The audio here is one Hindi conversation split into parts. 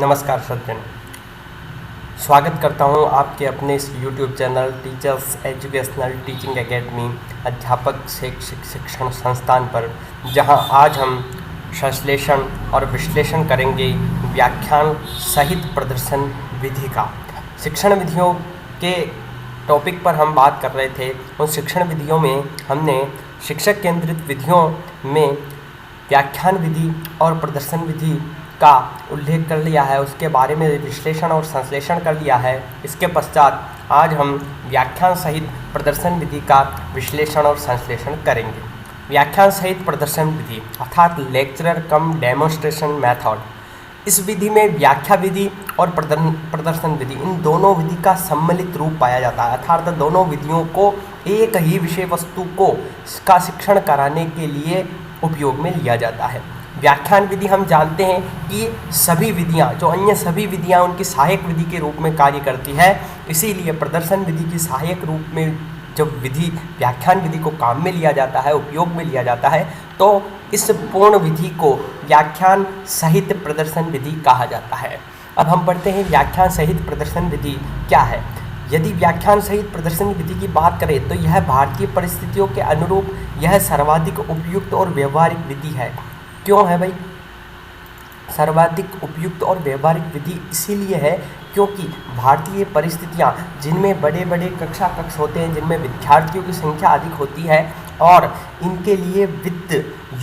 नमस्कार सज्जन, स्वागत करता हूं आपके अपने इस YouTube channel teachers educational teaching academy अध्यापक शैक्षिक शिक्षण संस्थान पर, जहां आज हम संश्लेषण और विश्लेषण करेंगे व्याख्यान सहित प्रदर्शन विधि का। शिक्षण विधियों के टॉपिक पर हम बात कर रहे थे। उन शिक्षण विधियों में हमने शिक्षक केंद्रित विधियों में व्याख्यान विधि और प्रदर्शन विधि का उल्लेख कर लिया है, उसके बारे में विश्लेषण और संश्लेषण कर लिया है। इसके पश्चात आज हम व्याख्यान सहित प्रदर्शन विधि का विश्लेषण और संश्लेषण करेंगे। व्याख्यान सहित प्रदर्शन विधि अर्थात लेक्चरर कम डेमोन्स्ट्रेशन मेथड। इस विधि में व्याख्या विधि और प्रदर्शन विधि, इन दोनों विधि का सम्मिलित रूप पाया जाता है, अर्थात दोनों विधियों को एक ही विषय वस्तु का शिक्षण कराने के लिए उपयोग में लिया जाता है। व्याख्यान विधि हम जानते हैं कि सभी विधियां, जो अन्य सभी विधियां उनकी सहायक विधि के रूप में कार्य करती है, इसीलिए प्रदर्शन विधि की सहायक रूप में जब विधि व्याख्यान विधि को काम में लिया जाता है, उपयोग में लिया जाता है, तो इस पूर्ण विधि को व्याख्यान सहित प्रदर्शन विधि कहा जाता है। अब हम पढ़ते हैं व्याख्यान सहित प्रदर्शन विधि क्या है। यदि व्याख्यान सहित प्रदर्शन विधि की बात करें तो यह भारतीय परिस्थितियों के अनुरूप यह सर्वाधिक उपयुक्त और व्यवहारिक विधि है। क्यों है भाई सर्वाधिक उपयुक्त और व्यवहारिक विधि? इसीलिए है क्योंकि भारतीय परिस्थितियां, जिनमें बड़े बड़े कक्ष होते हैं, जिनमें विद्यार्थियों की संख्या अधिक होती है और इनके लिए वित्त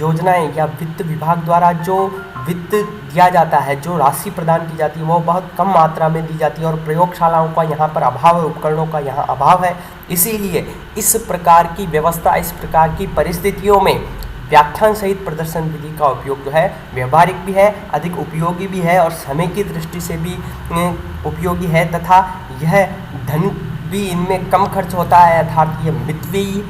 योजनाएं या वित्त विभाग द्वारा जो वित्त दिया जाता है, जो राशि प्रदान की जाती है, वो बहुत कम मात्रा में दी जाती है और प्रयोगशालाओं का यहाँ पर अभाव है, उपकरणों का यहाँ अभाव है। इसीलिए इस प्रकार की व्यवस्था, इस प्रकार की परिस्थितियों में व्याख्यान सहित प्रदर्शन विधि का उपयोग जो है व्यवहारिक भी है, अधिक उपयोगी भी है और समय की दृष्टि से भी उपयोगी है, तथा यह धन भी इनमें कम खर्च होता है, अर्थात यह मितव्ययी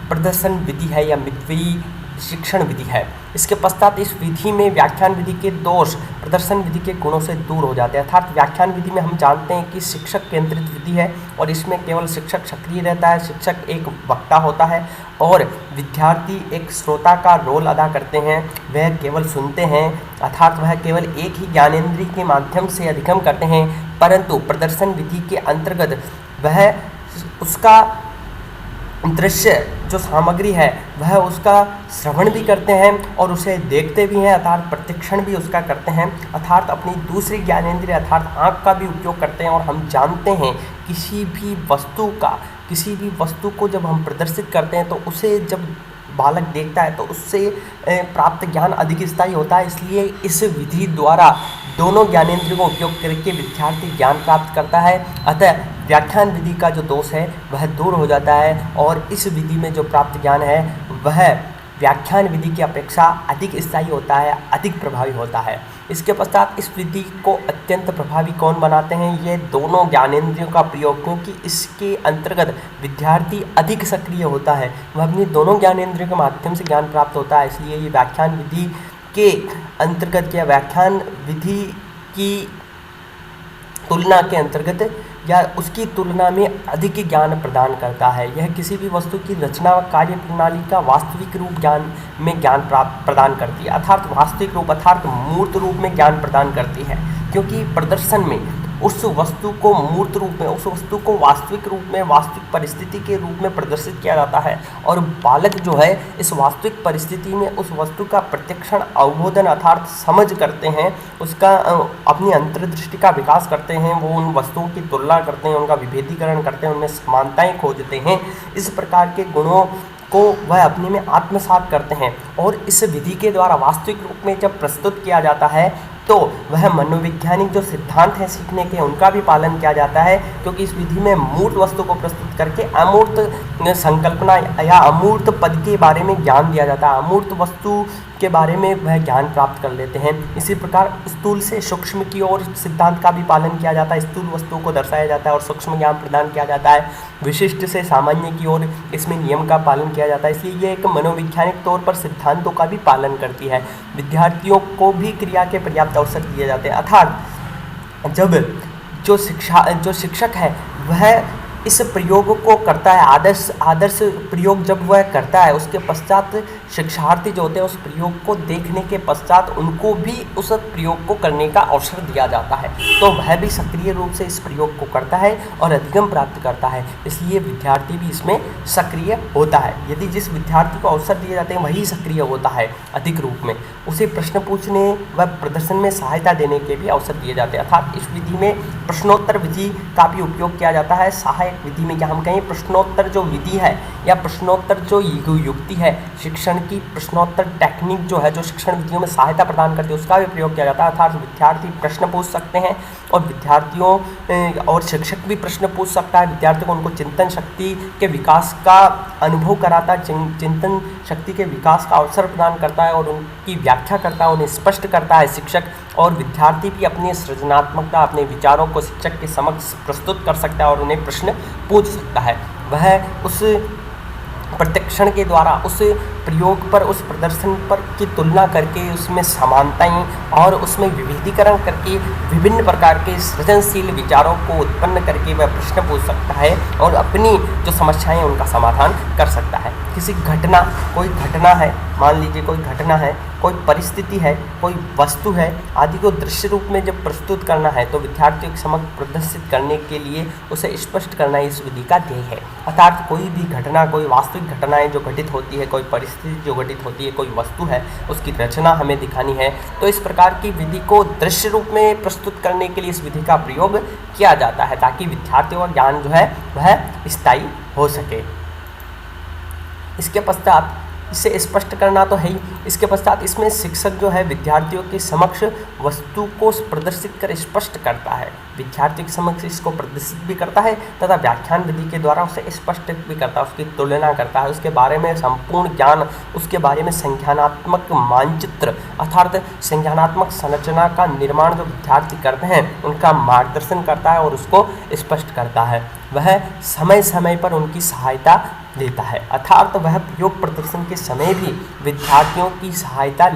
प्रदर्शन विधि है या मितव्ययी शिक्षण विधि है। इसके पश्चात इस विधि में व्याख्यान विधि के दोष प्रदर्शन विधि के गुणों से दूर हो जाते हैं। अर्थात व्याख्यान विधि में हम जानते हैं कि शिक्षक केंद्रित विधि है और इसमें केवल शिक्षक सक्रिय रहता है, शिक्षक एक वक्ता होता है और विद्यार्थी एक श्रोता का रोल अदा करते हैं, वह केवल सुनते हैं, अर्थात वह केवल एक ही ज्ञानेंद्रिय के माध्यम से अधिगम करते हैं। परंतु प्रदर्शन विधि के अंतर्गत वह उसका दृश्य जो सामग्री है वह उसका श्रवण भी करते हैं और उसे देखते भी हैं, अर्थात प्रत्यक्षण भी उसका करते हैं, अर्थात अपनी दूसरी ज्ञानेंद्रिय अर्थात आँख का भी उपयोग करते हैं। और हम जानते हैं किसी भी वस्तु को जब हम प्रदर्शित करते हैं तो उसे जब बालक देखता है तो उससे प्राप्त ज्ञान अधिक स्थायी होता है। इसलिए इस विधि द्वारा दोनों ज्ञानेंद्रियों का उपयोग करके विद्यार्थी ज्ञान प्राप्त करता है। अतः व्याख्यान विधि का जो दोष है वह दूर हो जाता है और इस विधि में जो प्राप्त ज्ञान है वह व्याख्यान विधि की अपेक्षा अधिक स्थायी होता है, अधिक प्रभावी होता है। इसके पश्चात इस विधि को अत्यंत प्रभावी कौन बनाते हैं? ये दोनों ज्ञानेंद्रियों का प्रयोग, क्योंकि इसके अंतर्गत विद्यार्थी अधिक सक्रिय होता है, वह अपनी दोनों ज्ञानेंद्रियों के माध्यम से ज्ञान प्राप्त होता है। इसलिए ये व्याख्यान विधि के अंतर्गत या व्याख्यान विधि की तुलना के अंतर्गत या उसकी तुलना में अधिक ज्ञान प्रदान करता है। यह किसी भी वस्तु की रचना व कार्य प्रणाली का वास्तविक रूप ज्ञान प्रदान करती है, अर्थात वास्तविक रूप अर्थात मूर्त रूप में ज्ञान प्रदान करती है। क्योंकि प्रदर्शन में उस वस्तु को मूर्त रूप में, उस वस्तु को वास्तविक रूप में, वास्तविक परिस्थिति के रूप में प्रदर्शित किया जाता है और बालक जो है इस वास्तविक परिस्थिति में उस वस्तु का प्रत्यक्षण, अवबोधन अर्थात समझ करते हैं, उसका अपनी अंतर्दृष्टि का विकास करते हैं, वो उन वस्तुओं की तुलना करते हैं, उनका विभेदीकरण करते हैं, उनमें समानताएं खोजते हैं। इस प्रकार के गुणों को वह अपने में आत्मसात करते हैं और इस विधि के द्वारा वास्तविक रूप में जब प्रस्तुत किया जाता है तो वह मनोवैज्ञानिक जो सिद्धांत हैं सीखने के, उनका भी पालन किया जाता है। क्योंकि इस विधि में मूर्त वस्तु को प्रस्तुत करके अमूर्त संकल्पना या अमूर्त पद के बारे में ज्ञान दिया जाता है, अमूर्त वस्तु के बारे में वह ज्ञान प्राप्त कर लेते हैं। इसी प्रकार स्थूल से सूक्ष्म की ओर सिद्धांत का भी पालन किया जाता है, स्थूल वस्तुओं को दर्शाया जाता है और सूक्ष्म ज्ञान प्रदान किया जाता है। विशिष्ट से सामान्य की ओर इसमें नियम का पालन किया जाता है। इसलिए ये एक मनोवैज्ञानिक तौर पर सिद्धांतों का भी पालन करती है। विद्यार्थियों को भी क्रिया के पर्याप्त अवसर दिए जाते हैं, अर्थात जब जो शिक्षक है वह इस प्रयोग को करता है, आदर्श प्रयोग जब वह करता है उसके पश्चात शिक्षार्थी जो होते हैं उस प्रयोग को देखने के पश्चात उनको भी उस प्रयोग को करने का अवसर दिया जाता है, तो वह भी सक्रिय रूप से इस प्रयोग को करता है और अधिगम प्राप्त करता है। इसलिए विद्यार्थी भी इसमें सक्रिय होता है। यदि जिस विद्यार्थी को अवसर दिए जाते हैं वही सक्रिय होता है अधिक रूप में, उसे प्रश्न पूछने व प्रदर्शन में सहायता देने के भी अवसर दिए जाते हैं। अर्थात इस विधि में प्रश्नोत्तर विधि का भी उपयोग किया जाता है। सहायक विधि में क्या हम कहें, प्रश्नोत्तर जो विधि है या प्रश्नोत्तर जो युक्ति है, शिक्षण की प्रश्नोत्तर टेक्निक जो है, जो शिक्षण विधियों में सहायता प्रदान करती है, उसका भी प्रयोग किया जाता है। अर्थात विद्यार्थी प्रश्न पूछ सकते हैं और विद्यार्थियों और शिक्षक भी प्रश्न पूछ सकता है। विद्यार्थियों को उनको चिंतन शक्ति के विकास का अनुभव कराता है, चिंतन शक्ति के विकास का अवसर प्रदान करता है और उनकी व्याख्या करता है, उन्हें स्पष्ट करता है शिक्षक। और विद्यार्थी भी अपनी सृजनात्मकता, अपने विचारों को शिक्षक के समक्ष प्रस्तुत कर सकता है और उन्हें प्रश्न पूछ सकता है। वह उस प्रशिक्षण के द्वारा उस प्रयोग पर, उस प्रदर्शन पर की तुलना करके उसमें समानताएं और उसमें विविधीकरण करके विभिन्न प्रकार के सृजनशील विचारों को उत्पन्न करके वह प्रश्न पूछ सकता है और अपनी जो समस्याएं उनका समाधान कर सकता है। किसी घटना, कोई घटना है, मान लीजिए कोई घटना है, कोई परिस्थिति है, कोई वस्तु है आदि को दृश्य रूप में जब प्रस्तुत करना है तो विद्यार्थियों के समक्ष प्रदर्शित करने के लिए उसे स्पष्ट करना इस विधि का ध्येय है। अर्थात कोई भी घटना, कोई वास्तविक घटनाएं जो घटित होती है, कोई परिस्थिति जो घटित होती है, कोई वस्तु है, उसकी रचना हमें दिखानी है, तो इस प्रकार की विधि को दृश्य रूप में प्रस्तुत करने के लिए इस विधि का प्रयोग किया जाता है ताकि विद्यार्थियों का ज्ञान जो है वह स्थायी हो सके। इसके पश्चात इसे स्पष्ट करना तो है ही, इसके पश्चात इसमें शिक्षक जो है विद्यार्थियों के समक्ष वस्तु को प्रदर्शित कर स्पष्ट करता है, विद्यार्थियों के समक्ष इसको प्रदर्शित भी करता है तथा व्याख्यान विधि के द्वारा उसे स्पष्ट भी करता है, उसकी तुलना करता है, उसके बारे में संपूर्ण ज्ञान, उसके बारे में संज्ञानात्मक मानचित्र अर्थात संज्ञानात्मक संरचना का निर्माण जो विद्यार्थी करते हैं उनका मार्गदर्शन करता है और उसको स्पष्ट करता है। वह समय समय पर उनकी सहायता लेता है, अर्थात वह प्रयोग प्रदर्शन के समय भी विद्यार्थियों की सहायता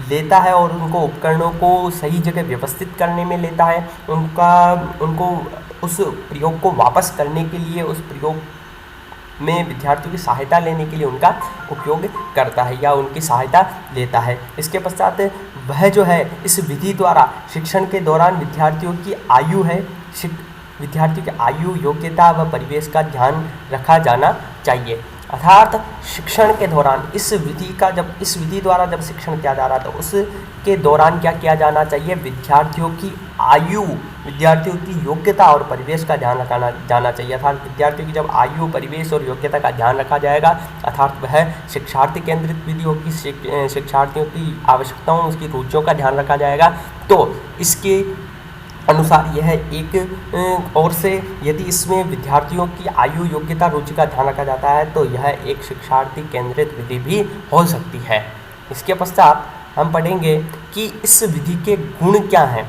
लेता है और उनको उपकरणों को सही जगह व्यवस्थित करने में लेता है, उनको उस प्रयोग को वापस करने के लिए, उस प्रयोग में विद्यार्थियों की सहायता लेने के लिए उनका उपयोग करता है या उनकी सहायता लेता है। इसके पश्चात वह जो है इस विधि द्वारा शिक्षण के दौरान विद्यार्थियों की आयु है, विद्यार्थी की आयु, योग्यता व परिवेश का ध्यान रखा जाना चाहिए। अर्थात शिक्षण के दौरान इस विधि द्वारा जब शिक्षण किया जा रहा है तो उसके दौरान क्या किया जाना चाहिए, विद्यार्थियों की आयु, विद्यार्थियों की योग्यता और परिवेश का ध्यान रखा जाना चाहिए। अर्थात विद्यार्थियों की जब आयु, परिवेश और योग्यता का ध्यान रखा जाएगा अर्थात वह शिक्षार्थी केंद्रित विधि होगी, शिक्षार्थियों की आवश्यकताओं, उसकी रुचियों का ध्यान रखा जाएगा। तो इसके अनुसार यह एक और से यदि इसमें विद्यार्थियों की आयु, योग्यता, रुचि का ध्यान रखा जाता है तो यह एक शिक्षार्थी केंद्रित विधि भी हो सकती है। इसके पश्चात हम पढ़ेंगे कि इस विधि के गुण क्या हैं,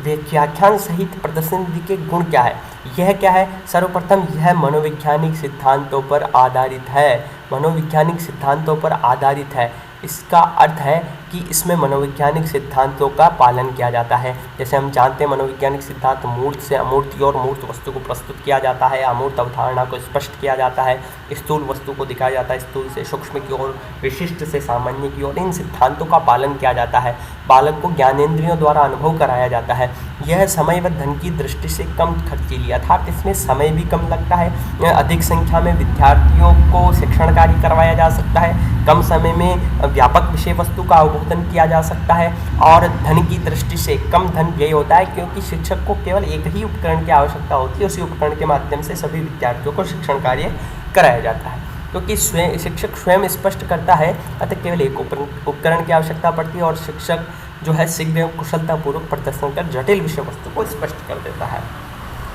व्याख्यान सहित प्रदर्शन विधि के गुण क्या है। यह क्या है, सर्वप्रथम यह मनोवैज्ञानिक सिद्धांतों पर आधारित है, मनोवैज्ञानिक सिद्धांतों पर आधारित है। इसका अर्थ है कि इसमें मनोवैज्ञानिक सिद्धांतों का पालन किया जाता है। जैसे हम जानते हैं मनोवैज्ञानिक सिद्धांत मूर्त से अमूर्त की ओर, मूर्त वस्तु को प्रस्तुत किया जाता है, अमूर्त अवधारणा को स्पष्ट किया जाता है, स्थूल वस्तु को दिखाया जाता है, स्थूल से सूक्ष्म की ओर, विशिष्ट से सामान्य की ओर। इन सिद्धांतों का पालन किया जाता है। बालक को ज्ञानेंद्रियों द्वारा अनुभव कराया जाता है। यह समय व धन की दृष्टि से कम खर्चीली, अर्थात इसमें समय भी कम लगता है, अधिक संख्या में विद्यार्थियों को शिक्षण कार्य करवाया जा सकता है, कम समय में व्यापक विषय वस्तु का अवबोधन किया जा सकता है और धन की दृष्टि से कम धन व्यय होता है क्योंकि शिक्षक को केवल एक ही उपकरण की आवश्यकता होती है, उसी उपकरण के माध्यम से सभी विद्यार्थियों को शिक्षण कार्य कराया जाता है। क्योंकि शिक्षक स्वयं स्पष्ट करता है अतः केवल एक उपकरण की आवश्यकता पड़ती है और शिक्षक जो है शीघ्र एवं कुशलतापूर्वक प्रदर्शन कर जटिल विषय वस्तु को स्पष्ट कर देता है।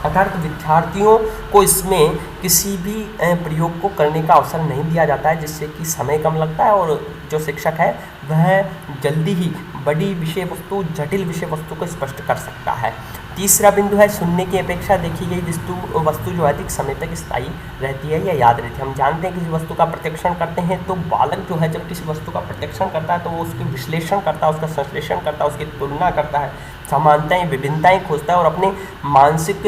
अर्थात विद्यार्थियों को इसमें किसी भी प्रयोग को करने का अवसर नहीं दिया जाता है जिससे कि समय कम लगता है और जो शिक्षक है वह जल्दी ही बड़ी विषय वस्तु, जटिल विषय वस्तु को स्पष्ट कर सकता है। तीसरा बिंदु है सुनने की अपेक्षा देखी गई वस्तु जो अधिक समय तक स्थायी रहती है या याद रहती है। हम जानते हैं किसी वस्तु का प्रत्यक्षण करते हैं तो बालक जो है जब किसी वस्तु का प्रत्यक्षण करता है तो वो उसके विश्लेषण करता है, उसका संश्लेषण करता है, उसकी तुलना करता है, समानताएं, विभिन्नताएं खोजता है और अपने मानसिक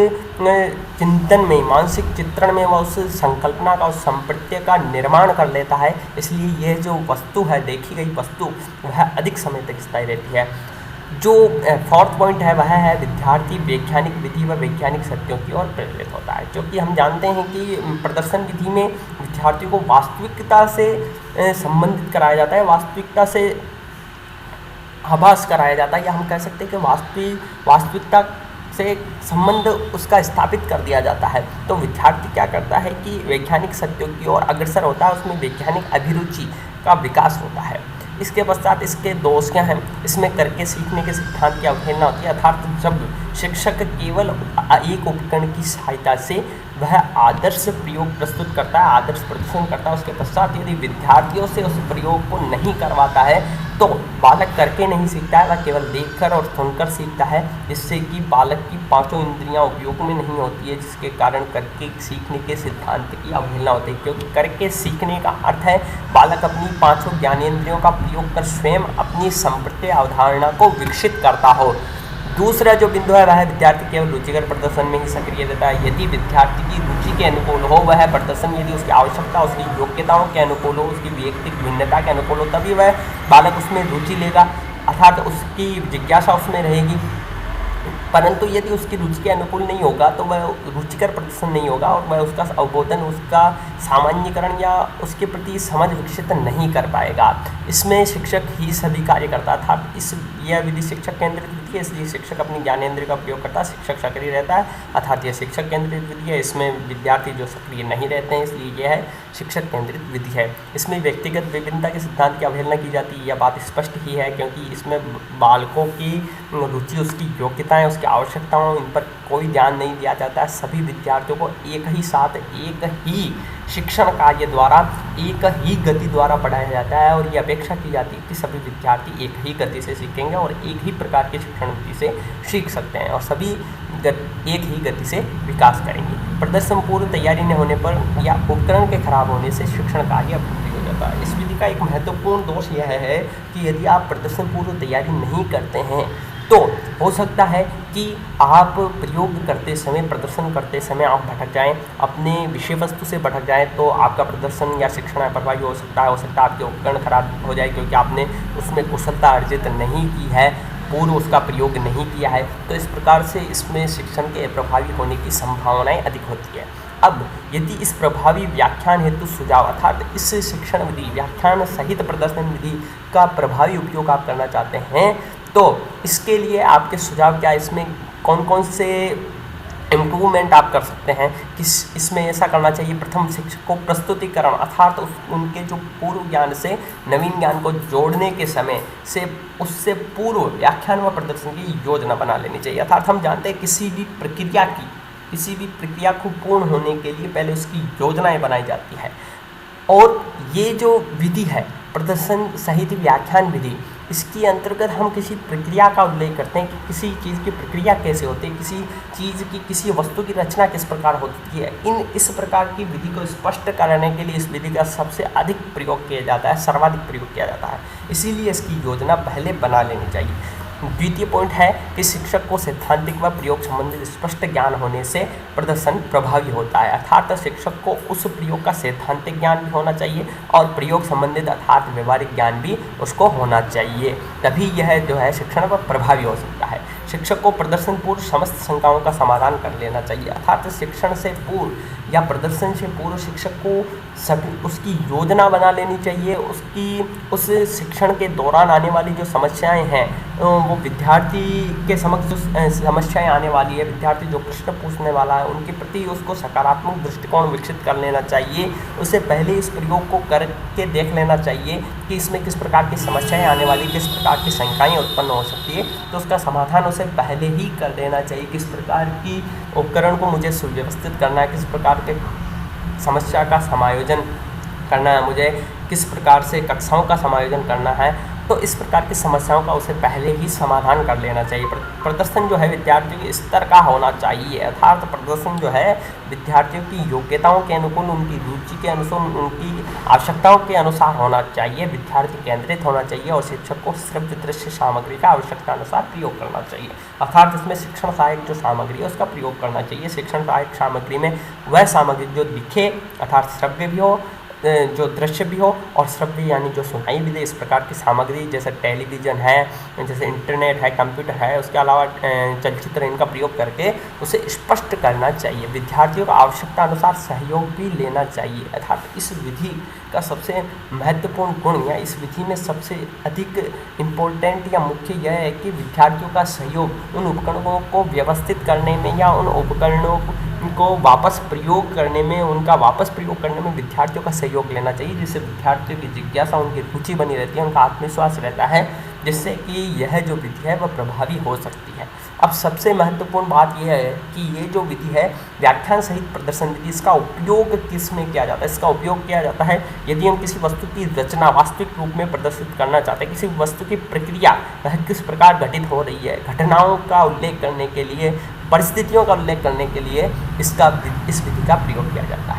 चिंतन में, मानसिक चित्रण में वह उस संकल्पना का, उस संप्रत्यय का निर्माण कर लेता है। इसलिए यह जो वस्तु है, देखी गई वस्तु, वह अधिक समय तक स्थायी रहती है। जो फोर्थ पॉइंट है वह है विद्यार्थी वैज्ञानिक विधि व वैज्ञानिक सत्यों की ओर प्रेरित होता है। क्योंकि हम जानते हैं कि प्रदर्शन विधि में विद्यार्थियों को वास्तविकता से संबंधित कराया जाता है, वास्तविकता से आभास कराया जाता है, या हम कह सकते हैं कि वास्तविकता से संबंध उसका स्थापित कर दिया जाता है। तो विद्यार्थी क्या करता है कि वैज्ञानिक सत्यों की ओर अग्रसर होता है, उसमें वैज्ञानिक अभिरुचि का विकास होता है। इसके पश्चात इसके दोष क्या हैं? इसमें करके सीखने के सिद्धांत की अवहेलना होती है, अर्थात जब शिक्षक केवल एक उपकरण की सहायता से वह आदर्श प्रयोग प्रस्तुत करता है, आदर्श प्रदर्शन करता है, उसके पश्चात यदि विद्यार्थियों से उस प्रयोग को नहीं करवाता है तो बालक करके नहीं सीखता है, वह केवल देखकर और सुनकर सीखता है, जिससे कि बालक की पांचों इंद्रियां उपयोग में नहीं होती है, जिसके कारण करके सीखने के सिद्धांत की अवहेलना होती है। क्योंकि करके सीखने का अर्थ है बालक अपनी पांचों ज्ञानेंद्रियों का प्रयोग कर स्वयं अपनी संप्रत्यय अवधारणा को विकसित करता हो। दूसरा जो बिंदु है वह है विद्यार्थी केवल रुचिकर प्रदर्शन में ही सक्रिय रहता है। यदि विद्यार्थी की रुचि के अनुकूल हो वह प्रदर्शन, यदि उसकी आवश्यकता, उसकी योग्यताओं के अनुकूल हो, उसकी वैयक्तिक भिन्नता के अनुकूल हो, तभी वह बालक उसमें रुचि लेगा, अर्थात उसकी जिज्ञासा उसमें रहेगी। परंतु यदि उसकी रुचि के अनुकूल नहीं होगा तो वह रुचिकर प्रदर्शन नहीं होगा और वह उसका अवबोधन, उसका सामान्यकरण या उसके प्रति समझ विकसित नहीं कर पाएगा। इसमें शिक्षक ही सभी कार्य करता था। यह विधि शिक्षक केंद्रित विधि है, इसलिए शिक्षक अपनी ज्ञानेंद्रिय का प्रयोग करता है, शिक्षक सक्रिय रहता है, अर्थात यह शिक्षक केंद्रित विधि है। इसमें विद्यार्थी जो सक्रिय नहीं रहते हैं, इसलिए यह है शिक्षक केंद्रित विधि है। इसमें व्यक्तिगत विभिन्नता के सिद्धांत की अवहेलना की जाती है, यह बात स्पष्ट ही है, क्योंकि इसमें बालकों की रुचि, उसकी योग्यताएं, उसकी आवश्यकताओं, इन पर कोई ध्यान नहीं दिया जाता है। सभी विद्यार्थियों को एक ही साथ, एक ही शिक्षण कार्य द्वारा, एक ही गति द्वारा पढ़ाया जाता है और ये अपेक्षा की जाती है कि सभी विद्यार्थी एक ही गति से सीखेंगे और एक ही प्रकार की शिक्षण विधि से सीख सकते हैं और सभी एक ही गति से विकास करेंगे। प्रदर्शन पूर्व तैयारी न होने पर या उपकरण के खराब होने से शिक्षण कार्य अपूर्ण हो जाता है। इस विधि का एक महत्वपूर्ण दोष यह है कि यदि आप प्रदर्शन पूर्व तैयारी नहीं करते हैं तो हो सकता है कि आप प्रयोग करते समय, प्रदर्शन करते समय आप भटक जाएं, अपने विषय वस्तु से भटक जाएं, तो आपका प्रदर्शन या शिक्षण अप्रभावी हो सकता है आपके उपकरण खराब हो जाए क्योंकि आपने उसमें कुशलता अर्जित नहीं की है, पूर्व उसका प्रयोग नहीं किया है। तो इस प्रकार से इसमें शिक्षण के अप्रभावी होने की संभावनाएं अधिक होती है। अब यदि इस प्रभावी व्याख्यान हेतु सुझाव, अर्थात इस शिक्षण विधि, व्याख्यान सहित प्रदर्शन विधि का प्रभावी उपयोग आप करना चाहते हैं तो इसके लिए आपके सुझाव क्या, इसमें कौन कौन से इम्प्रूवमेंट आप कर सकते हैं। इसमें ऐसा करना चाहिए, प्रथम शिक्षक को प्रस्तुतिकरण, अर्थात उनके जो पूर्व ज्ञान से नवीन ज्ञान को जोड़ने के समय से उससे पूर्व व्याख्यान व प्रदर्शन की योजना बना लेनी चाहिए। अर्थात हम जानते हैं किसी भी प्रक्रिया को पूर्ण होने के लिए पहले उसकी योजनाएं बनाई जाती है और ये जो विधि है प्रदर्शन सहित व्याख्यान विधि, इसके अंतर्गत हम किसी प्रक्रिया का उल्लेख करते हैं कि किसी चीज़ की प्रक्रिया कैसे होती है, किसी चीज़ की, किसी वस्तु की रचना किस प्रकार होती है। इस प्रकार की विधि को स्पष्ट करने के लिए इस विधि का सबसे अधिक प्रयोग किया जाता है, सर्वाधिक प्रयोग किया जाता है, इसीलिए इसकी योजना पहले बना लेनी चाहिए। द्वितीय पॉइंट है कि शिक्षक को सैद्धांतिक व प्रयोग संबंधित स्पष्ट ज्ञान होने से प्रदर्शन प्रभावी होता है, अर्थात शिक्षक को उस प्रयोग का सैद्धांतिक ज्ञान भी होना चाहिए और प्रयोग संबंधित अर्थात व्यवहारिक ज्ञान भी उसको होना चाहिए, तभी यह जो है शिक्षण पर प्रभावी हो सकता है। शिक्षक को प्रदर्शन पूर्व समस्त शंकाओं का समाधान कर लेना चाहिए, अर्थात शिक्षण से पूर्व या प्रदर्शन से पूर्व शिक्षक को उसकी योजना बना लेनी चाहिए। उस शिक्षण के दौरान आने वाली जो समस्याएं हैं वो विद्यार्थी के समक्ष जो समस्याएं आने वाली है, विद्यार्थी जो प्रश्न पूछने वाला है उनके प्रति उसको सकारात्मक दृष्टिकोण विकसित कर लेना चाहिए। उससे पहले इस प्रयोग को करके देख लेना चाहिए कि इसमें किस प्रकार की समस्याएं आने वाली, किस प्रकार की शंकाएं उत्पन्न हो सकती है, तो उसका समाधान उसे पहले ही कर देना चाहिए। किस प्रकार की उपकरण को मुझे सुव्यवस्थित करना है, किस प्रकार के समस्या का समायोजन करना है, मुझे किस प्रकार से कक्षाओं का समायोजन करना है, तो इस प्रकार की समस्याओं का उसे पहले ही समाधान कर लेना चाहिए। प्रदर्शन जो है विद्यार्थियों के स्तर का होना चाहिए, अर्थात प्रदर्शन जो है विद्यार्थियों की योग्यताओं के अनुकूल, उनकी रुचि के अनुसार, उनकी आवश्यकताओं के अनुसार होना चाहिए, विद्यार्थी केंद्रित होना चाहिए और शिक्षक को सिर्फ दृश्य सामग्री का आवश्यकता अनुसार प्रयोग करना चाहिए। अर्थात इसमें शिक्षण सहायक जो सामग्री है उसका प्रयोग करना चाहिए। शिक्षण सहायक सामग्री में वह सामग्री जो दिखे, अर्थात श्रव्य भी हो, जो दृश्य भी हो, और श्रव्य यानी जो सुनाई भी दे, इस प्रकार की सामग्री जैसे टेलीविज़न है, जैसे इंटरनेट है, कंप्यूटर है, उसके अलावा चलचित्र, इनका प्रयोग करके उसे स्पष्ट करना चाहिए। विद्यार्थियों को आवश्यकता अनुसार सहयोग भी लेना चाहिए। अर्थात इस विधि का सबसे महत्वपूर्ण गुण या इस विधि में सबसे अधिक इम्पोर्टेंट या मुख्य यह है कि विद्यार्थियों का सहयोग उन उपकरणों को व्यवस्थित करने में या उन उपकरणों को वापस प्रयोग करने में, उनका वापस प्रयोग करने में विद्यार्थियों का सहयोग लेना चाहिए, जिससे विद्यार्थियों की जिज्ञासा, उनकी रुचि बनी रहती है, उनका आत्मविश्वास रहता है, जिससे कि यह जो विधि है वह प्रभावी हो सकती है। अब सबसे महत्वपूर्ण बात यह है कि ये जो विधि है व्याख्यान सहित प्रदर्शन विधि, इसका उपयोग किस में किया जाता है? इसका उपयोग किया जाता है यदि हम किसी वस्तु की रचना वास्तविक रूप में प्रदर्शित करना चाहते हैं, किसी वस्तु की प्रक्रिया वह किस प्रकार घटित हो रही है, घटनाओं का उल्लेख करने के लिए, परिस्थितियों का उल्लेख करने के लिए इस विधि का प्रयोग किया जाता है।